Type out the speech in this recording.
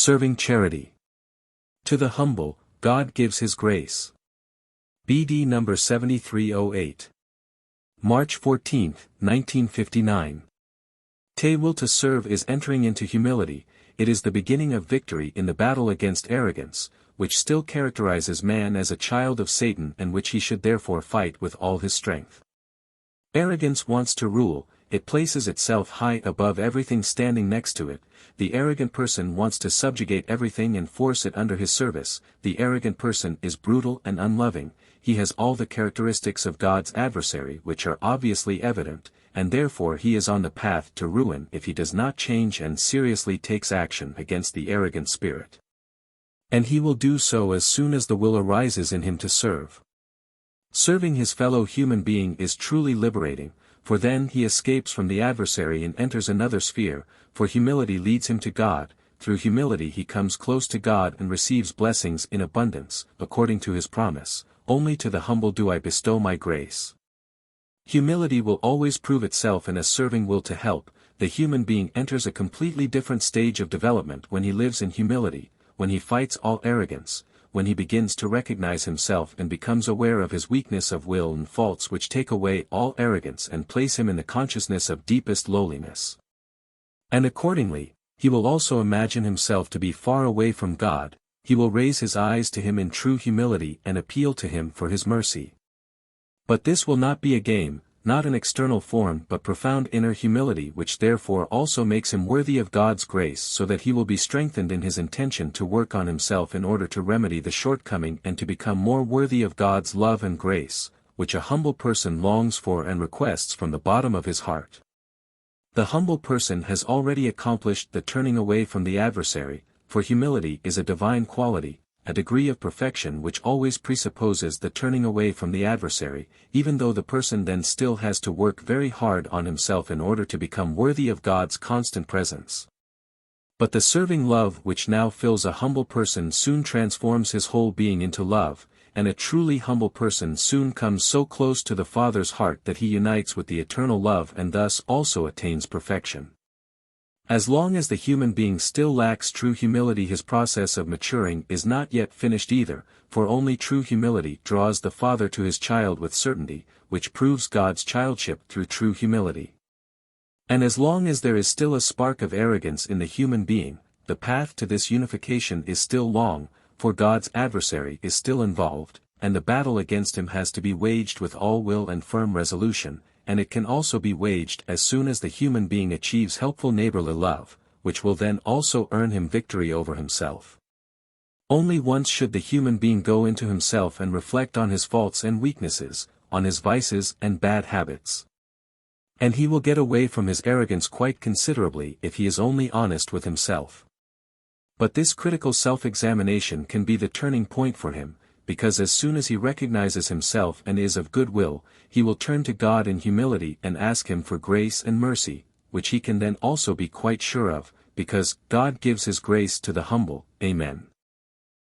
Serving charity. To the humble, God gives His grace. BD number 7308. March 14, 1959. Te will to serve is entering into humility, it is the beginning of victory in the battle against arrogance, which still characterizes man as a child of Satan and which he should therefore fight with all his strength. Arrogance wants to rule, it places itself high above everything standing next to it, the arrogant person wants to subjugate everything and force it under his service, the arrogant person is brutal and unloving, he has all the characteristics of God's adversary which are obviously evident, and therefore he is on the path to ruin if he does not change and seriously takes action against the arrogant spirit. And he will do so as soon as the will arises in him to serve. Serving his fellow human being is truly liberating, for then he escapes from the adversary and enters another sphere, for humility leads him to God, through humility he comes close to God and receives blessings in abundance, according to his promise, only to the humble do I bestow my grace. Humility will always prove itself in a serving will to help, the human being enters a completely different stage of development when he lives in humility, when he fights all arrogance, when he begins to recognize himself and becomes aware of his weakness of will and faults which take away all arrogance and place him in the consciousness of deepest lowliness. And accordingly, he will also imagine himself to be far away from God, he will raise his eyes to him in true humility and appeal to him for his mercy. But this will not be a game, not an external form but profound inner humility which therefore also makes him worthy of God's grace so that he will be strengthened in his intention to work on himself in order to remedy the shortcoming and to become more worthy of God's love and grace, which a humble person longs for and requests from the bottom of his heart. The humble person has already accomplished the turning away from the adversary, for humility is a divine quality, a degree of perfection which always presupposes the turning away from the adversary, even though the person then still has to work very hard on himself in order to become worthy of God's constant presence. But the serving love which now fills a humble person soon transforms his whole being into love, and a truly humble person soon comes so close to the Father's heart that he unites with the eternal love and thus also attains perfection. As long as the human being still lacks true humility, his process of maturing is not yet finished either, for only true humility draws the Father to his child with certainty, which proves God's childship through true humility. And as long as there is still a spark of arrogance in the human being, the path to this unification is still long, for God's adversary is still involved, and the battle against him has to be waged with all will and firm resolution, and it can also be waged as soon as the human being achieves helpful neighborly love, which will then also earn him victory over himself. Only once should the human being go into himself and reflect on his faults and weaknesses, on his vices and bad habits. And he will get away from his arrogance quite considerably if he is only honest with himself. But this critical self-examination can be the turning point for him, because as soon as he recognizes himself and is of good will, he will turn to God in humility and ask him for grace and mercy, which he can then also be quite sure of, because God gives his grace to the humble. Amen.